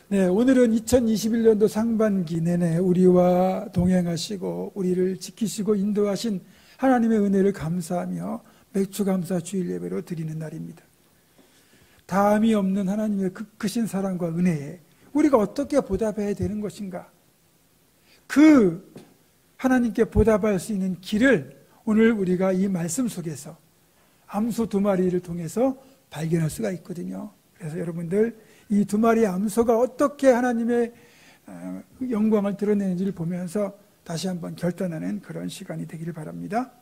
네, 오늘은 2021년도 상반기 내내 우리와 동행하시고 우리를 지키시고 인도하신 하나님의 은혜를 감사하며 맥주감사 주일 예배로 드리는 날입니다. 다함이 없는 하나님의 크신 사랑과 은혜에 우리가 어떻게 보답해야 되는 것인가? 그 하나님께 보답할 수 있는 길을 오늘 우리가 이 말씀 속에서 암소 2마리를 통해서 발견할 수가 있거든요. 그래서 여러분들 이 2마리의 암소가 어떻게 하나님의 영광을 드러내는지를 보면서 다시 한번 결단하는 그런 시간이 되기를 바랍니다.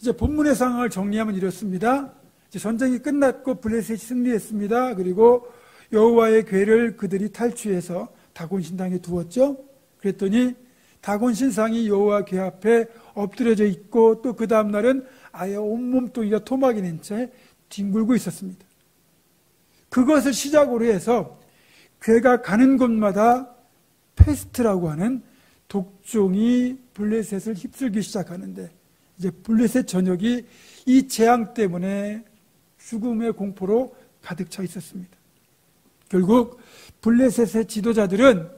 이제 본문의 상황을 정리하면 이렇습니다. 이제 전쟁이 끝났고 블레셋이 승리했습니다. 그리고 여호와의 궤를 그들이 탈취해서 다곤 신상에 두었죠. 그랬더니 다곤 신상이 여호와 궤 앞에 엎드려져 있고 또 그 다음 날은 아예 온몸뚱이가 토막이 낸 채 뒹굴고 있었습니다. 그것을 시작으로 해서 궤가 가는 곳마다 페스트라고 하는 독종이 블레셋을 휩쓸기 시작하는데 이제 블레셋 전역이 이 재앙 때문에 죽음의 공포로 가득 차 있었습니다. 결국 블레셋의 지도자들은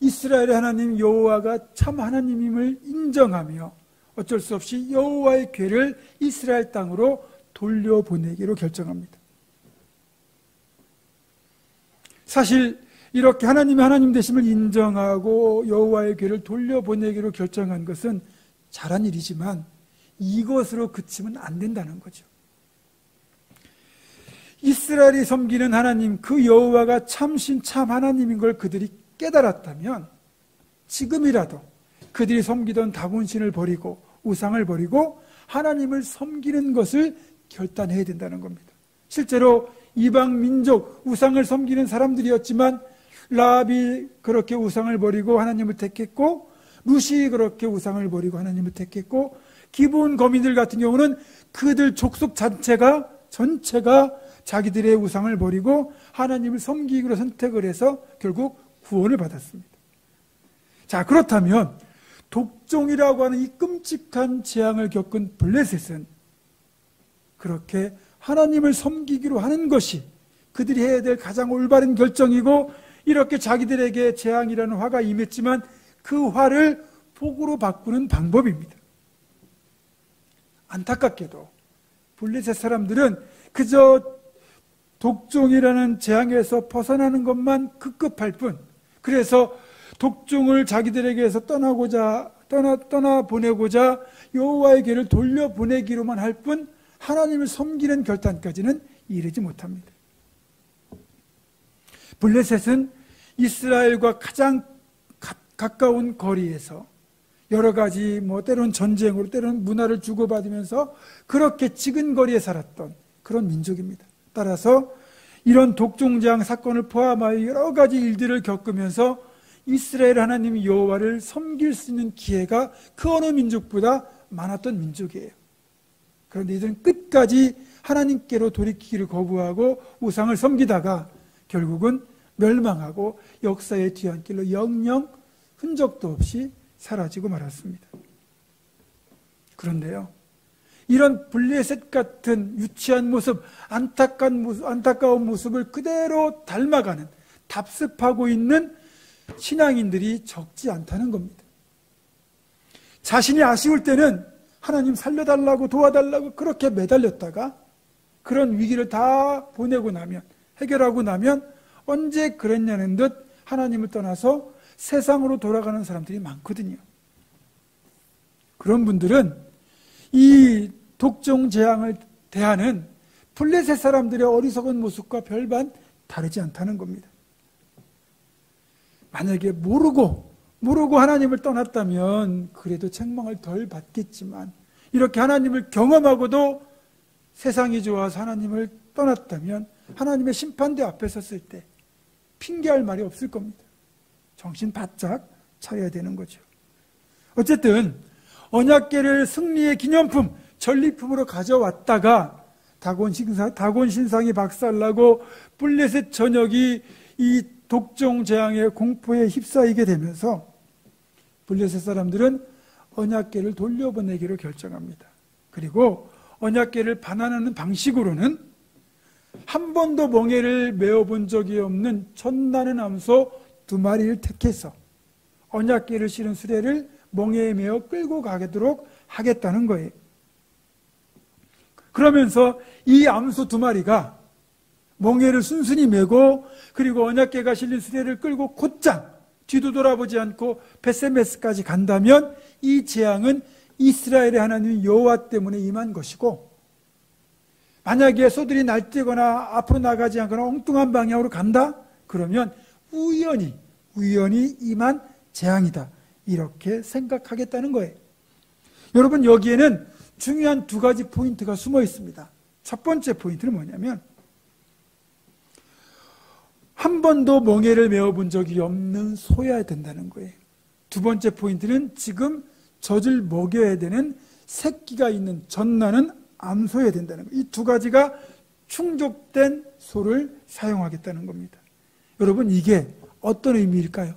이스라엘의 하나님 여호와가 참 하나님임을 인정하며 어쩔 수 없이 여호와의 궤를 이스라엘 땅으로 돌려보내기로 결정합니다. 사실 이렇게 하나님의 하나님 되심을 인정하고 여호와의 궤를 돌려보내기로 결정한 것은 잘한 일이지만 이것으로 그치면 안 된다는 거죠. 이스라엘이 섬기는 하나님, 그 여호와가 참신 참 하나님인 걸 그들이 깨달았다면 지금이라도 그들이 섬기던 다곤신을 버리고 우상을 버리고 하나님을 섬기는 것을 결단해야 된다는 겁니다. 실제로 이방 민족 우상을 섬기는 사람들이었지만 라합이 그렇게 우상을 버리고 하나님을 택했고 룻이 그렇게 우상을 버리고 하나님을 택했고 기브온 거민들 같은 경우는 그들 족속 전체가 자기들의 우상을 버리고 하나님을 섬기기로 선택을 해서 결국 구원을 받았습니다. 자, 그렇다면 독종이라고 하는 이 끔찍한 재앙을 겪은 블레셋은 그렇게 하나님을 섬기기로 하는 것이 그들이 해야 될 가장 올바른 결정이고 이렇게 자기들에게 재앙이라는 화가 임했지만 그 화를 복으로 바꾸는 방법입니다. 안타깝게도 블레셋 사람들은 그저 독종이라는 재앙에서 벗어나는 것만 급급할 뿐, 그래서 독종을 자기들에게서 떠나보내고자 여호와의 궤를 돌려보내기로만 할 뿐 하나님을 섬기는 결단까지는 이르지 못합니다. 블레셋은 이스라엘과 가장 가까운 거리에서 여러 가지 때로는 전쟁으로 때로는 문화를 주고받으면서 그렇게 지근거리에 살았던 그런 민족입니다. 따라서 이런 독종재앙 사건을 포함하여 여러 가지 일들을 겪으면서 이스라엘 하나님 여호와를 섬길 수 있는 기회가 그 어느 민족보다 많았던 민족이에요. 그런데 이들은 끝까지 하나님께로 돌이키기를 거부하고 우상을 섬기다가 결국은 멸망하고 역사의 뒤안길로 영영 흔적도 없이 사라지고 말았습니다. 그런데요, 이런 블레셋 같은 유치한 모습, 안타까운 모습을 그대로 닮아가는 답습하고 있는 신앙인들이 적지 않다는 겁니다. 자신이 아쉬울 때는 하나님 살려달라고 도와달라고 그렇게 매달렸다가 그런 위기를 다 보내고 나면, 해결하고 나면 언제 그랬냐는 듯 하나님을 떠나서 세상으로 돌아가는 사람들이 많거든요. 그런 분들은 이 독종 재앙을 대하는 블레셋 사람들의 어리석은 모습과 별반 다르지 않다는 겁니다. 만약에 모르고 하나님을 떠났다면 그래도 책망을 덜 받겠지만 이렇게 하나님을 경험하고도 세상이 좋아서 하나님을 떠났다면 하나님의 심판대 앞에 섰을 때 핑계할 말이 없을 겁니다. 정신 바짝 차려야 되는 거죠. 어쨌든 언약궤를 승리의 기념품, 전리품으로 가져왔다가 다곤 신상이 박살나고 블레셋 전역이 이 독종 재앙의 공포에 휩싸이게 되면서 블레셋 사람들은 언약궤를 돌려보내기로 결정합니다. 그리고 언약궤를 반환하는 방식으로는 한 번도 멍에를 메어본 적이 없는 젖나는 암소 2마리를 택해서 언약궤를 실은 수레를 멍에에 메어 끌고 가도록 하겠다는 거예요. 그러면서 이 암소 2마리가 멍에를 순순히 메고 그리고 언약궤가 실린 수레를 끌고 곧장 뒤도 돌아보지 않고 벳세메스까지 간다면 이 재앙은 이스라엘의 하나님 여호와 때문에 임한 것이고, 만약에 소들이 날뛰거나 앞으로 나가지 않거나 엉뚱한 방향으로 간다? 그러면 우연히 임한 재앙이다, 이렇게 생각하겠다는 거예요. 여러분, 여기에는 중요한 2가지 포인트가 숨어 있습니다. 첫 번째 포인트는 뭐냐면, 한 번도 멍에를 메어본 적이 없는 소여야 된다는 거예요. 2번째 포인트는 지금 젖을 먹여야 되는 새끼가 있는 젖나는 암소여야 된다는 거예요. 이 2가지가 충족된 소를 사용하겠다는 겁니다. 여러분, 이게 어떤 의미일까요?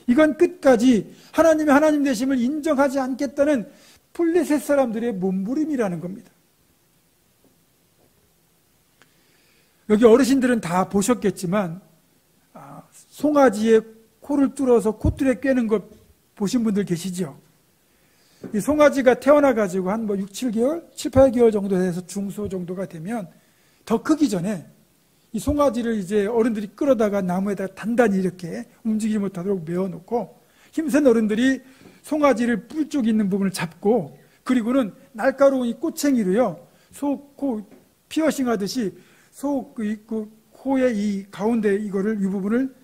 이건 끝까지 하나님의 하나님 되심을 인정하지 않겠다는 블레셋 사람들의 몸부림이라는 겁니다. 여기 어르신들은 다 보셨겠지만 송아지의 코를 뚫어서 콧줄에 꿰는 거 보신 분들 계시죠? 이 송아지가 태어나가지고 한 6, 7개월, 7, 8개월 정도 돼서 중소 정도가 되면 더 크기 전에 이 송아지를 이제 어른들이 끌어다가 나무에다가 단단히 이렇게 움직이지 못하도록 메어놓고, 힘센 어른들이 송아지를 뿔 쪽 있는 부분을 잡고, 그리고는 날카로운 이 꼬챙이로요, 소 코 피어싱 하듯이 소 그 코의 이 가운데 이 부분을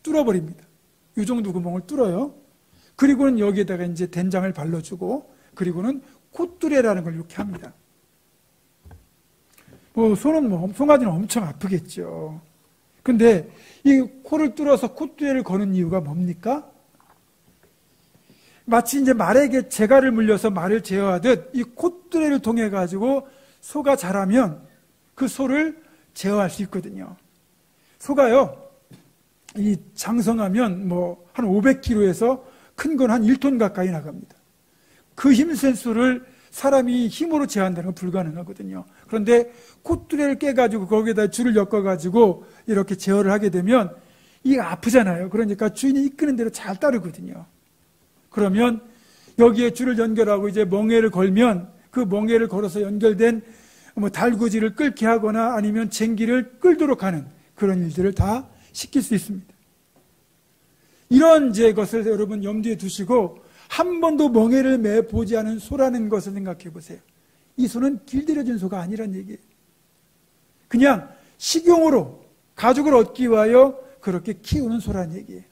뚫어버립니다. 이 정도 구멍을 뚫어요. 그리고는 여기에다가 이제 된장을 발라주고, 그리고는 콧뚜레라는 걸 이렇게 합니다. 송아지는 엄청 아프겠죠. 근데 이 코를 뚫어서 콧뚜레를 거는 이유가 뭡니까? 마치 이제 말에게 재갈을 물려서 말을 제어하듯 이 콧뚜레를 통해 가지고 소가 자라면 그 소를 제어할 수 있거든요. 소가요, 이 장성하면 한 500kg에서 큰 건 한 1톤 가까이 나갑니다. 그 힘센 소를 사람이 힘으로 제어한다는 건 불가능하거든요. 그런데 콧뚜레를 깨가지고 거기에다 줄을 엮어가지고 이렇게 제어를 하게 되면 이게 아프잖아요. 그러니까 주인이 이끄는 대로 잘 따르거든요. 그러면 여기에 줄을 연결하고 이제 멍에를 걸면 그 멍에를 걸어서 연결된 달구지를 끓게 하거나 아니면 쟁기를 끌도록 하는 그런 일들을 다 시킬 수 있습니다. 이런 이제 것을 여러분 염두에 두시고, 한 번도 멍에를 매보지 않은 소라는 것을 생각해 보세요. 이 소는 길들여진 소가 아니란 얘기예요. 그냥 식용으로 가죽을 얻기 위하여 그렇게 키우는 소란 얘기예요.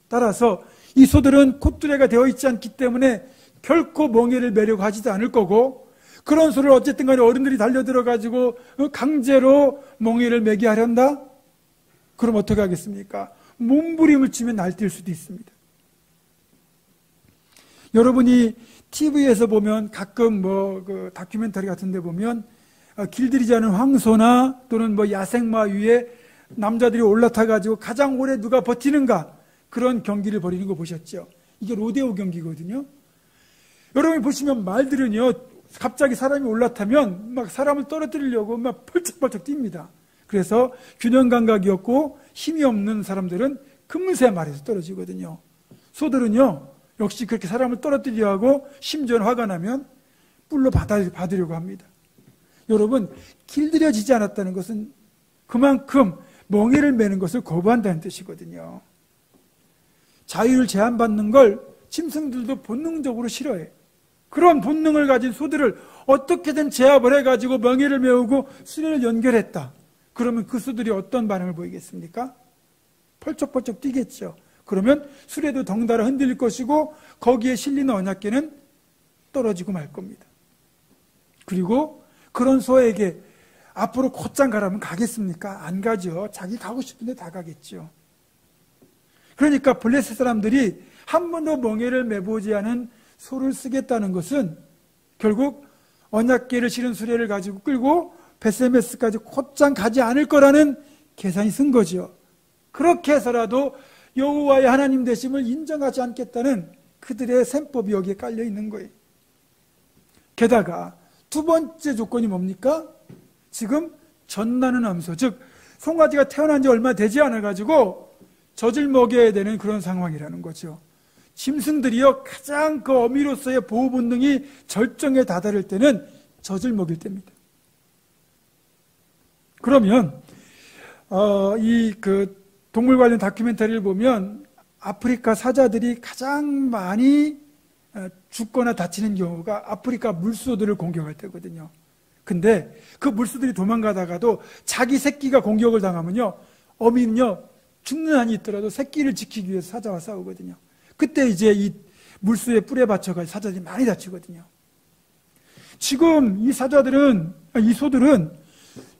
따라서 이 소들은 콧뚜레가 되어 있지 않기 때문에 결코 멍에를 매려고 하지도 않을 거고, 그런 소를 어쨌든 간에 어른들이 달려들어가지고 강제로 멍에를 매게 하련다? 그럼 어떻게 하겠습니까? 몸부림을 치면 날뛸 수도 있습니다. 여러분이 TV에서 보면 가끔 그 다큐멘터리 같은 데 보면 길들이지 않은 황소나 또는 야생마 위에 남자들이 올라타가지고 가장 오래 누가 버티는가, 그런 경기를 벌이는 거 보셨죠? 이게 로데오 경기거든요. 여러분이 보시면 말들은요, 갑자기 사람이 올라타면 막 사람을 떨어뜨리려고 막 펄쩍펄쩍 뜁니다. 그래서 균형 감각이 없고 힘이 없는 사람들은 금세 말에서 떨어지거든요. 소들은요, 역시 그렇게 사람을 떨어뜨리려 하고 심지어는 화가 나면 뿔로 받으려고 합니다. 여러분, 길들여지지 않았다는 것은 그만큼 멍에를 매는 것을 거부한다는 뜻이거든요. 자유를 제한받는 걸 짐승들도 본능적으로 싫어해요. 그런 본능을 가진 소들을 어떻게든 제압을 해가지고 멍에를 메우고 수레를 연결했다. 그러면 그 소들이 어떤 반응을 보이겠습니까? 펄쩍펄쩍 뛰겠죠. 그러면 수레도 덩달아 흔들릴 것이고 거기에 실리는 언약궤는 떨어지고 말 겁니다. 그리고 그런 소에게 앞으로 곧장 가라면 가겠습니까? 안 가죠. 자기 가고 싶은데 다 가겠죠. 그러니까 블레셋 사람들이 한 번도 멍에를 매보지 않은 소를 쓰겠다는 것은 결국 언약궤를 실은 수레를 가지고 끌고 벳세메스까지 곧장 가지 않을 거라는 계산이 쓴 거죠. 그렇게 해서라도 여호와의 하나님 되심을 인정하지 않겠다는 그들의 셈법이 여기에 깔려 있는 거예요. 게다가 두 번째 조건이 뭡니까? 지금 젖나는 암소, 즉 송아지가 태어난 지 얼마 되지 않아가지고 젖을 먹여야 되는 그런 상황이라는 거죠. 짐승들이요, 가장 그 어미로서의 보호 본능이 절정에 다다를 때는 젖을 먹일 때입니다. 그러면 이 동물 관련 다큐멘터리를 보면 아프리카 사자들이 가장 많이 죽거나 다치는 경우가 아프리카 물소들을 공격할 때거든요. 근데 그 물소들이 도망가다가도 자기 새끼가 공격을 당하면요, 어미는요 죽는 한이 있더라도 새끼를 지키기 위해서 사자와 싸우거든요. 그때 이제 이 물소의 뿔에 받쳐가 사자들이 많이 다치거든요. 지금 이 소들은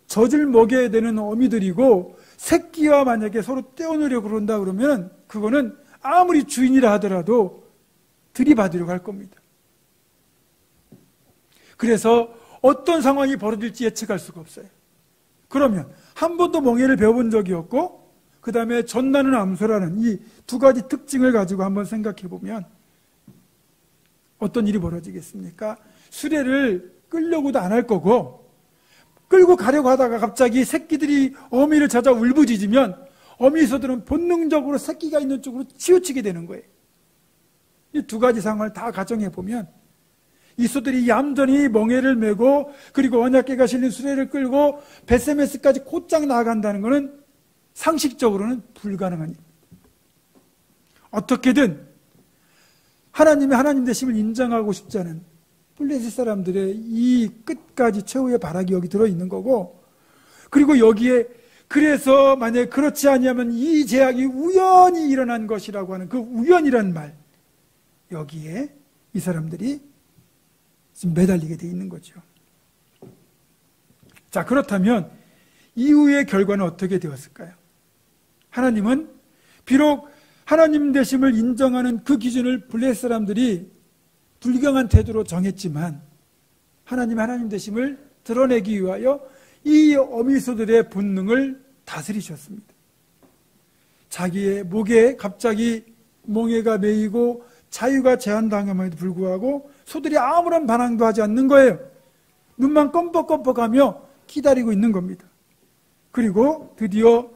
젖을 먹여야 되는 어미들이고, 새끼와 만약에 서로 떼어놓으려고 그런다 그러면 그거는 아무리 주인이라 하더라도 들이받으려고 할 겁니다. 그래서 어떤 상황이 벌어질지 예측할 수가 없어요. 그러면 한 번도 멍에를 배워본 적이 없고, 그 다음에 젖나는 암소라는 이 두 가지 특징을 가지고 한번 생각해 보면 어떤 일이 벌어지겠습니까? 수레를 끌려고도 안 할 거고, 끌고 가려고 하다가 갑자기 새끼들이 어미를 찾아 울부짖으면 어미 소들은 본능적으로 새끼가 있는 쪽으로 치우치게 되는 거예요. 이 두 가지 상황을 다 가정해 보면 이 소들이 얌전히 멍에를 메고, 그리고 언약궤가 실린 수레를 끌고 베세메스까지 곧장 나아간다는 것은 상식적으로는 불가능한 일입니다. 어떻게든 하나님의 하나님 되심을 인정하고 싶지 않은 블레셋 사람들의 이 끝까지 최후의 바락이 여기 들어있는 거고, 그리고 여기에 그래서 만약에 그렇지 아니하면 이 재앙이 우연히 일어난 것이라고 하는 그 우연이란 말, 여기에 이 사람들이 지금 매달리게 돼 있는 거죠. 자, 그렇다면 이후의 결과는 어떻게 되었을까요? 하나님은 비록 하나님 되심을 인정하는 그 기준을 블레셋 사람들이 불경한 태도로 정했지만, 하나님 되심을 드러내기 위하여 이 어미소들의 본능을 다스리셨습니다. 자기의 목에 갑자기 멍에가 메이고 자유가 제한당함에도 불구하고 소들이 아무런 반항도 하지 않는 거예요. 눈만 껌뻑껌뻑하며 기다리고 있는 겁니다. 그리고 드디어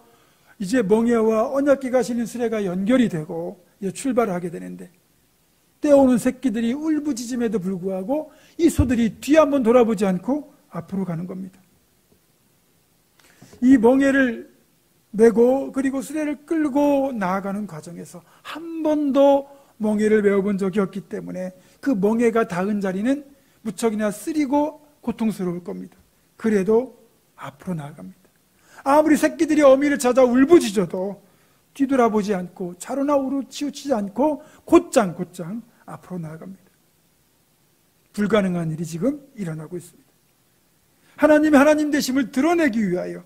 이제 멍에와 언약궤가 실린 수레가 연결이 되고 이제 출발을 하게 되는데, 떼어오는 새끼들이 울부짖음에도 불구하고 이 소들이 뒤 한번 돌아보지 않고 앞으로 가는 겁니다. 이 멍에를 메고 그리고 수레를 끌고 나아가는 과정에서 한 번도 멍에를 메어본 적이 없기 때문에 그 멍에가 닿은 자리는 무척이나 쓰리고 고통스러울 겁니다. 그래도 앞으로 나아갑니다. 아무리 새끼들이 어미를 찾아 울부짖어도 뒤돌아보지 않고 좌로나 우로 치우치지 않고 곧장 앞으로 나아갑니다. 불가능한 일이 지금 일어나고 있습니다. 하나님의 하나님 되심을 드러내기 위하여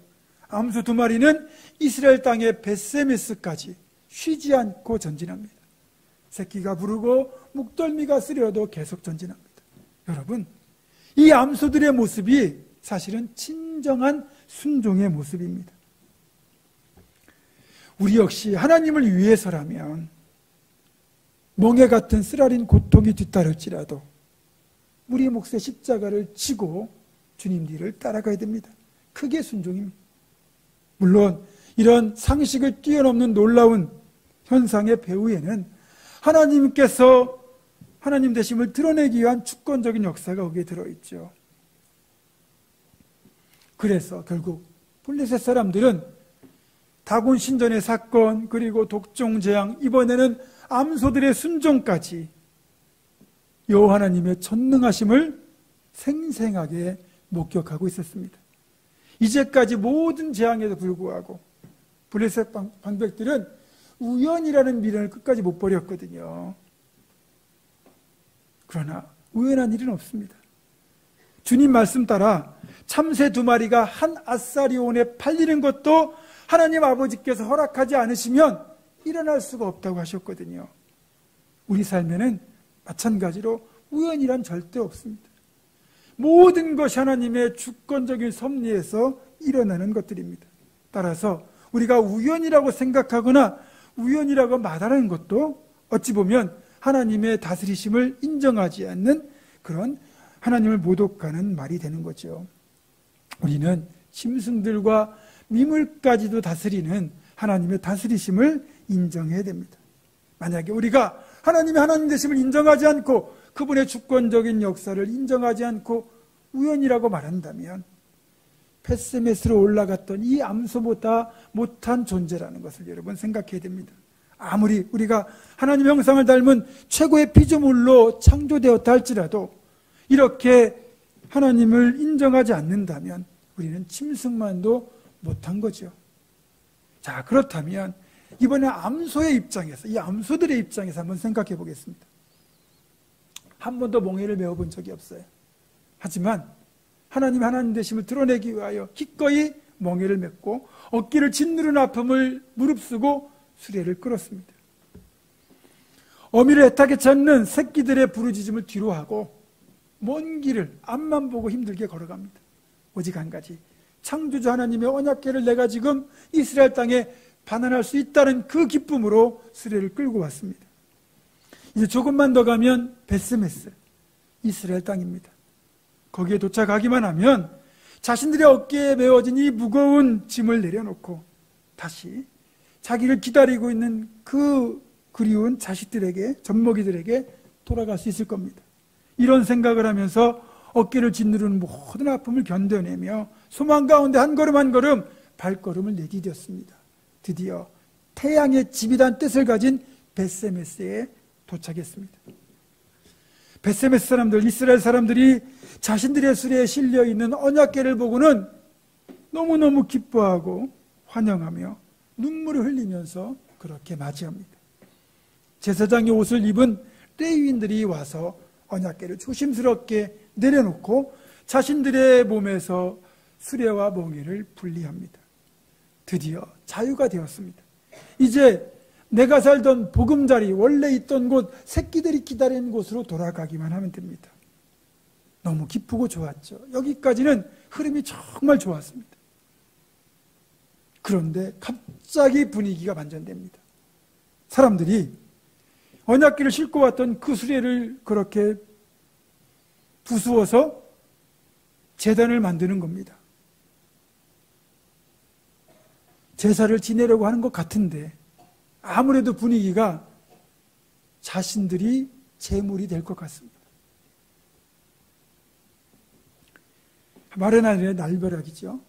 암소 두 마리는 이스라엘 땅의 벳세메스까지 쉬지 않고 전진합니다. 새끼가 부르고 목덜미가 쓰려도 계속 전진합니다. 여러분, 이 암소들의 모습이 사실은 진정한 순종의 모습입니다. 우리 역시 하나님을 위해서라면 멍에 같은 쓰라린 고통이 뒤따를지라도 우리 몫의 십자가를 지고 주님 뒤를 따라가야 됩니다. 그게 순종입니다. 물론 이런 상식을 뛰어넘는 놀라운 현상의 배후에는 하나님께서 하나님 되심을 드러내기 위한 주권적인 역사가 거기에 들어있죠. 그래서 결국 블레셋 사람들은 다곤 신전의 사건, 그리고 독종 재앙, 이번에는 암소들의 순종까지 여호와 하나님의 전능하심을 생생하게 목격하고 있었습니다. 이제까지 모든 재앙에도 불구하고 블레셋 방백들은 우연이라는 미련을 끝까지 못 버렸거든요. 그러나 우연한 일은 없습니다. 주님 말씀 따라 참새 두 마리가 한 아사리온에 팔리는 것도 하나님 아버지께서 허락하지 않으시면 일어날 수가 없다고 하셨거든요. 우리 삶에는 마찬가지로 우연이란 절대 없습니다. 모든 것이 하나님의 주권적인 섭리에서 일어나는 것들입니다. 따라서 우리가 우연이라고 생각하거나 우연이라고 말하는 것도 어찌 보면 하나님의 다스리심을 인정하지 않는 그런 하나님을 모독하는 말이 되는 거죠. 우리는 짐승들과 미물까지도 다스리는 하나님의 다스리심을 인정해야 됩니다. 만약에 우리가 하나님의 하나님 되심을 인정하지 않고 그분의 주권적인 역사를 인정하지 않고 우연이라고 말한다면 벳세메스로 올라갔던 이 암소보다 못한 존재라는 것을 여러분 생각해야 됩니다. 아무리 우리가 하나님의 형상을 닮은 최고의 피조물로 창조되었다 할지라도 이렇게 하나님을 인정하지 않는다면 우리는 짐승만도 못한 거죠. 자, 그렇다면 이번에 암소의 입장에서, 이 암소들의 입장에서 한번 생각해 보겠습니다. 한 번도 몽해를 메어본 적이 없어요. 하지만 하나님 되심을 드러내기 위하여 기꺼이 멍에를 맺고 어깨를 짓누른 아픔을 무릅쓰고 수레를 끌었습니다. 어미를 애타게 찾는 새끼들의 부르짖음을 뒤로하고 먼 길을 앞만 보고 힘들게 걸어갑니다. 오직 한 가지, 창조주 하나님의 언약궤를 내가 지금 이스라엘 땅에 반환할 수 있다는 그 기쁨으로 수레를 끌고 왔습니다. 이제 조금만 더 가면 벳세메스, 이스라엘 땅입니다. 거기에 도착하기만 하면 자신들의 어깨에 메워진 이 무거운 짐을 내려놓고 다시 자기를 기다리고 있는 그 그리운 자식들에게, 젖먹이들에게 돌아갈 수 있을 겁니다. 이런 생각을 하면서 어깨를 짓누르는 모든 아픔을 견뎌내며 소망 가운데 한 걸음 한 걸음 발걸음을 내디뎠습니다. 드디어 태양의 집이란 뜻을 가진 벳세메스에 도착했습니다. 벳세메스 사람들, 이스라엘 사람들이 자신들의 수레에 실려있는 언약궤를 보고는 너무너무 기뻐하고 환영하며 눈물을 흘리면서 그렇게 맞이합니다. 제사장의 옷을 입은 레위인들이 와서 언약궤를 조심스럽게 내려놓고 자신들의 몸에서 수레와 멍에를 분리합니다. 드디어 자유가 되었습니다. 이제 내가 살던 보금자리, 원래 있던 곳, 새끼들이 기다리는 곳으로 돌아가기만 하면 됩니다. 너무 기쁘고 좋았죠. 여기까지는 흐름이 정말 좋았습니다. 그런데 갑자기 분위기가 반전됩니다. 사람들이 언약궤를 싣고 왔던 그 수레를 그렇게 부수어서 제단을 만드는 겁니다. 제사를 지내려고 하는 것 같은데 아무래도 분위기가 자신들이 제물이 될 것 같습니다. 말은 아니라 날벼락이죠.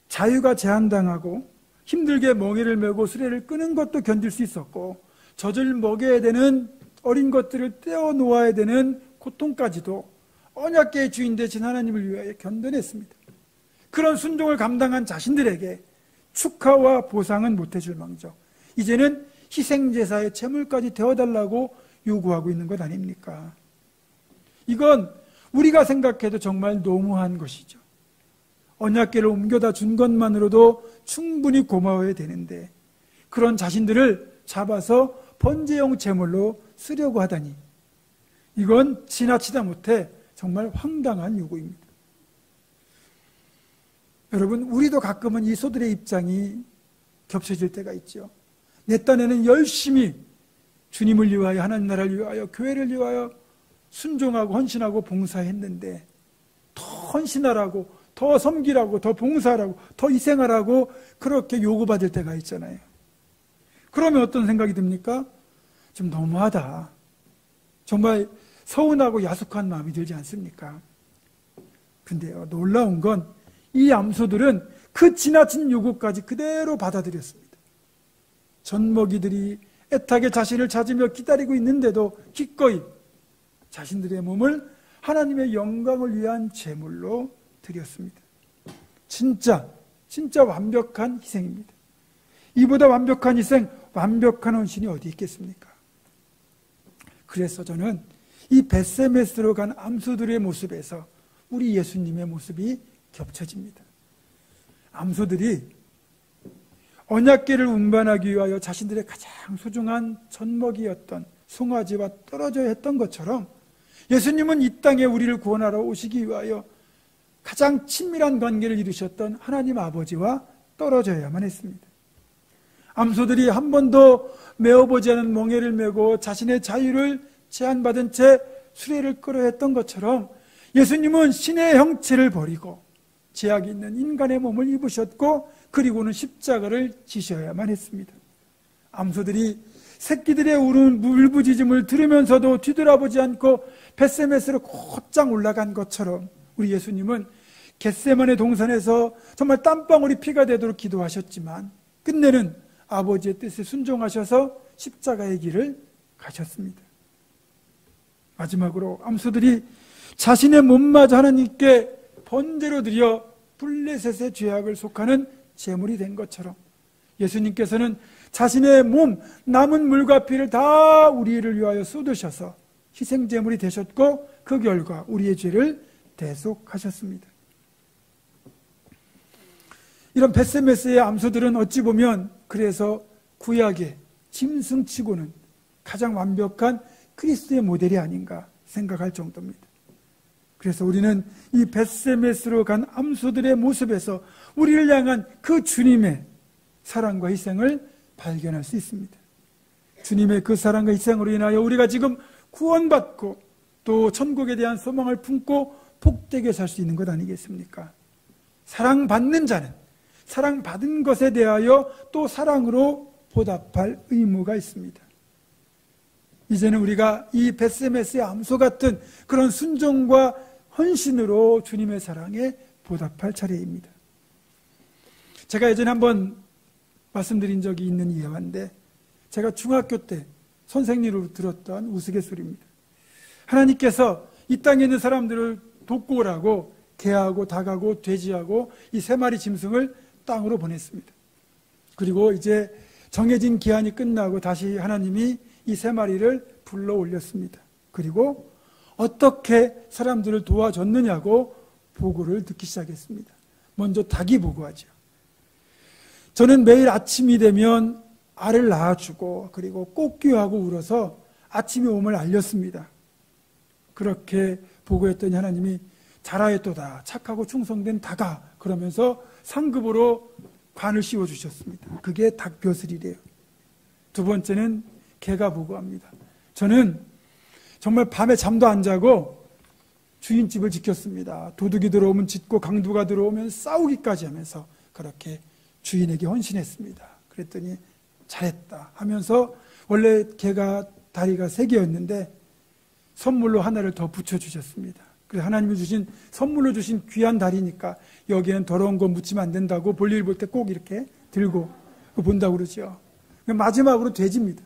자유가 제한당하고 힘들게 멍에를 메고 수레를 끄는 것도 견딜 수 있었고 젖을 먹여야 되는 어린 것들을 떼어 놓아야 되는 고통까지도 언약궤의 주인 되신 하나님을 위하여 견뎌냈습니다. 그런 순종을 감당한 자신들에게 축하와 보상은 못해줄 망정 이제는 희생제사의 제물까지 되어달라고 요구하고 있는 것 아닙니까? 이건 우리가 생각해도 정말 너무한 것이죠. 언약궤를 옮겨다 준 것만으로도 충분히 고마워야 되는데 그런 자신들을 잡아서 번제용 제물로 쓰려고 하다니 이건 지나치다 못해 정말 황당한 요구입니다. 여러분, 우리도 가끔은 이 소들의 입장이 겹쳐질 때가 있죠. 내 딴에는 열심히 주님을 위하여, 하나님 나라를 위하여, 교회를 위하여 순종하고 헌신하고 봉사했는데 더 헌신하라고, 더 섬기라고, 더 봉사하라고, 더 희생하라고 그렇게 요구받을 때가 있잖아요. 그러면 어떤 생각이 듭니까? 좀 너무하다. 정말 서운하고 야속한 마음이 들지 않습니까? 근데요, 놀라운 건 이 암소들은 그 지나친 요구까지 그대로 받아들였습니다. 젖먹이들이 애타게 자신을 찾으며 기다리고 있는데도 기꺼이 자신들의 몸을 하나님의 영광을 위한 제물로 드렸습니다. 진짜 완벽한 희생입니다. 이보다 완벽한 희생, 완벽한 헌신이 어디 있겠습니까? 그래서 저는 이 벳세메스로 간 암소들의 모습에서 우리 예수님의 모습이 겹쳐집니다. 암소들이 언약궤를 운반하기 위하여 자신들의 가장 소중한 젖먹이였던 송아지와 떨어져야 했던 것처럼 예수님은 이 땅에 우리를 구원하러 오시기 위하여 가장 친밀한 관계를 이루셨던 하나님 아버지와 떨어져야만 했습니다. 암소들이 한 번도 메어보지 않은 멍에를 메고 자신의 자유를 제한받은 채 수레를 끌어야 했던 것처럼 예수님은 신의 형체를 버리고 죄악이 있는 인간의 몸을 입으셨고 그리고는 십자가를 지셔야만 했습니다. 암소들이 새끼들의 우는 울부짖음을 들으면서도 뒤돌아보지 않고 벳세메스로 곧장 올라간 것처럼 우리 예수님은 겟세마네 동산에서 정말 땀방울이 피가 되도록 기도하셨지만 끝내는 아버지의 뜻에 순종하셔서 십자가의 길을 가셨습니다. 마지막으로 암소들이 자신의 몸마저 하나님께 번제로 드려 블레셋의 죄악을 속하는 제물이 된 것처럼 예수님께서는 자신의 몸, 남은 물과 피를 다 우리를 위하여 쏟으셔서 희생제물이 되셨고 그 결과 우리의 죄를 대속하셨습니다. 이런 벳세메스의 암소들은 어찌 보면 그래서 구약의 짐승치고는 가장 완벽한 그리스도의 모델이 아닌가 생각할 정도입니다. 그래서 우리는 이 벳세메스로 간 암소들의 모습에서 우리를 향한 그 주님의 사랑과 희생을 발견할 수 있습니다. 주님의 그 사랑과 희생으로 인하여 우리가 지금 구원받고 또 천국에 대한 소망을 품고 복되게 살 수 있는 것 아니겠습니까? 사랑받는 자는 사랑받은 것에 대하여 또 사랑으로 보답할 의무가 있습니다. 이제는 우리가 이 벳세메스의 암소 같은 그런 순종과 헌신으로 주님의 사랑에 보답할 차례입니다. 제가 예전에 한번 말씀드린 적이 있는 예화인데 제가 중학교 때 선생님으로 들었던 우스갯소리입니다. 하나님께서 이 땅에 있는 사람들을 돕고 오라고 개하고 닭하고 돼지하고 이 세 마리 짐승을 땅으로 보냈습니다. 그리고 이제 정해진 기한이 끝나고 다시 하나님이 이 세 마리를 불러 올렸습니다. 그리고 어떻게 사람들을 도와줬느냐고 보고를 듣기 시작했습니다. 먼저 닭이 보고하죠. 저는 매일 아침이 되면 알을 낳아주고 그리고 꽃귀하고 울어서 아침이 옴을 알렸습니다. 그렇게 보고했더니 하나님이 잘하였도다 착하고 충성된 닭아 그러면서 상급으로 관을 씌워주셨습니다. 그게 닭벼슬이래요. 두 번째는 개가 보고합니다. 저는 정말 밤에 잠도 안 자고 주인집을 지켰습니다. 도둑이 들어오면 짖고 강도가 들어오면 싸우기까지 하면서 그렇게 주인에게 헌신했습니다. 그랬더니 잘했다 하면서 원래 개가 다리가 3개였는데 선물로 하나를 더 붙여주셨습니다. 그래서 하나님이 주신 선물로 주신 귀한 다리니까 여기에는 더러운 거 묻히면 안 된다고 볼일 볼 때 꼭 이렇게 들고 본다고 그러죠. 마지막으로 돼지입니다.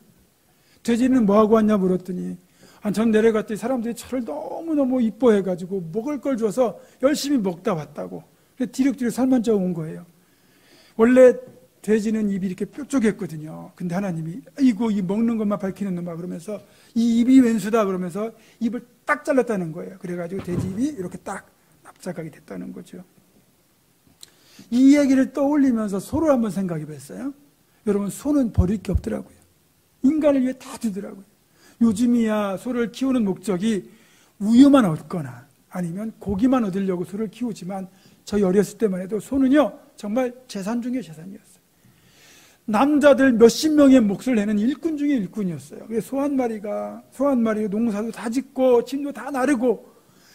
돼지는 뭐하고 왔냐 물었더니 전 내려갔더니 사람들이 저를 너무너무 이뻐해가지고 먹을 걸 줘서 열심히 먹다 왔다고. 뒤룩뒤룩 살만 쪄 온 거예요. 원래 돼지는 입이 이렇게 뾰족했거든요. 근데 하나님이 이거 이 먹는 것만 밝히는 놈아 그러면서 이 입이 왼수다 그러면서 입을 딱 잘랐다는 거예요. 그래가지고 돼지 입이 이렇게 딱 납작하게 됐다는 거죠. 이 얘기를 떠올리면서 소를 한번 생각해 봤어요. 여러분 소는 버릴 게 없더라고요. 인간을 위해 다 주더라고요. 요즘이야 소를 키우는 목적이 우유만 얻거나 아니면 고기만 얻으려고 소를 키우지만 저희 어렸을 때만 해도 소는요 정말 재산 중에 재산이었어요. 남자들 몇십 명의 몫을 내는 일꾼 중에 일꾼이었어요. 그래서 소 한 마리가 농사도 다 짓고 짐도 다 나르고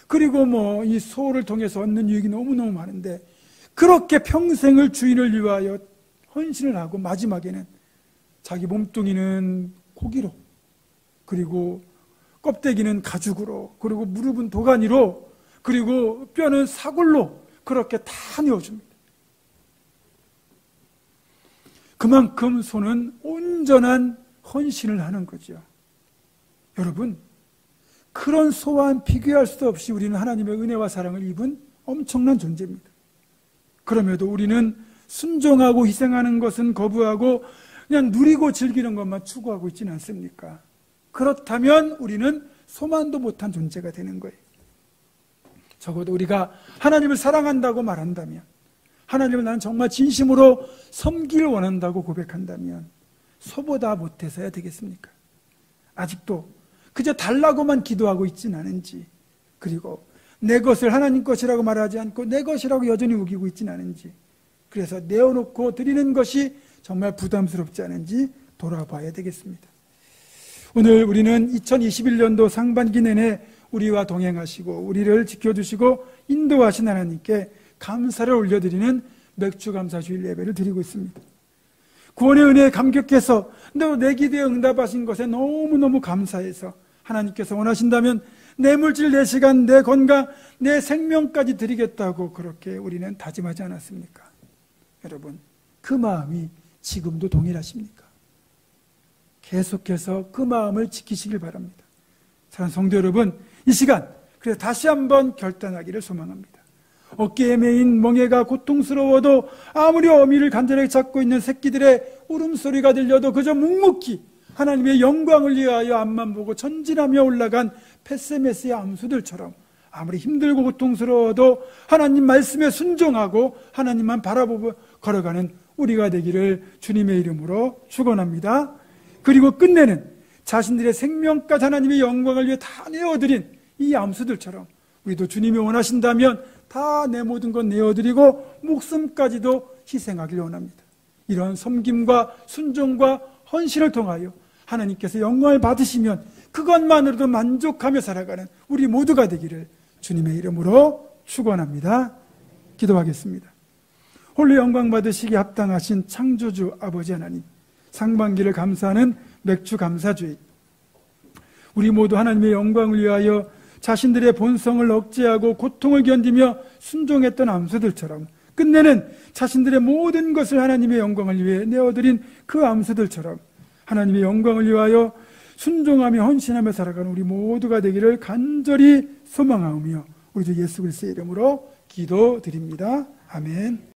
그리고 뭐 이 소를 통해서 얻는 유익이 너무너무 많은데 그렇게 평생을 주인을 위하여 헌신을 하고 마지막에는 자기 몸뚱이는 고기로 그리고 껍데기는 가죽으로 그리고 무릎은 도가니로 그리고 뼈는 사골로 그렇게 다 내어줍니다. 그만큼 소는 온전한 헌신을 하는 거죠. 여러분 그런 소와 비교할 수 없이 우리는 하나님의 은혜와 사랑을 입은 엄청난 존재입니다. 그럼에도 우리는 순종하고 희생하는 것은 거부하고 그냥 누리고 즐기는 것만 추구하고 있지는 않습니까? 그렇다면 우리는 소만도 못한 존재가 되는 거예요. 적어도 우리가 하나님을 사랑한다고 말한다면 하나님을 나는 정말 진심으로 섬기를 원한다고 고백한다면 소보다 못해서야 되겠습니까? 아직도 그저 달라고만 기도하고 있지는 않은지 그리고 내 것을 하나님 것이라고 말하지 않고 내 것이라고 여전히 우기고 있지는 않은지 그래서 내어놓고 드리는 것이 정말 부담스럽지 않은지 돌아봐야 되겠습니다. 오늘 우리는 2021년도 상반기 내내 우리와 동행하시고 우리를 지켜주시고 인도하신 하나님께 감사를 올려드리는 맥주감사주일 예배를 드리고 있습니다. 구원의 은혜에 감격해서 또 내 기도에 응답하신 것에 너무너무 감사해서 하나님께서 원하신다면 내 물질, 내 시간, 내 건강, 내 생명까지 드리겠다고 그렇게 우리는 다짐하지 않았습니까? 여러분, 그 마음이 지금도 동일하십니까? 계속해서 그 마음을 지키시길 바랍니다. 사랑하는 성도 여러분, 이 시간 그래서 다시 한번 결단하기를 소망합니다. 어깨에 매인 멍에가 고통스러워도 아무리 어미를 간절하게 잡고 있는 새끼들의 울음소리가 들려도 그저 묵묵히 하나님의 영광을 위하여 앞만 보고 전진하며 올라간 페세메스의 암수들처럼 아무리 힘들고 고통스러워도 하나님 말씀에 순종하고 하나님만 바라보고 걸어가는 우리가 되기를 주님의 이름으로 축원합니다. 그리고 끝내는 자신들의 생명까지 하나님의 영광을 위해 다 내어드린 이 암수들처럼 우리도 주님이 원하신다면 다 내 모든 것 내어드리고 목숨까지도 희생하길 원합니다. 이런 섬김과 순종과 헌신을 통하여 하나님께서 영광을 받으시면 그것만으로도 만족하며 살아가는 우리 모두가 되기를 주님의 이름으로 축원합니다. 기도하겠습니다. 홀로 영광 받으시기 합당하신 창조주 아버지 하나님, 상반기를 감사하는 맥주 감사주일, 우리 모두 하나님의 영광을 위하여 자신들의 본성을 억제하고 고통을 견디며 순종했던 암수들처럼 끝내는 자신들의 모든 것을 하나님의 영광을 위해 내어드린 그 암수들처럼 하나님의 영광을 위하여 순종하며 헌신하며 살아가는 우리 모두가 되기를 간절히 소망하며 우리 주 예수 그리스도의 이름으로 기도드립니다. 아멘.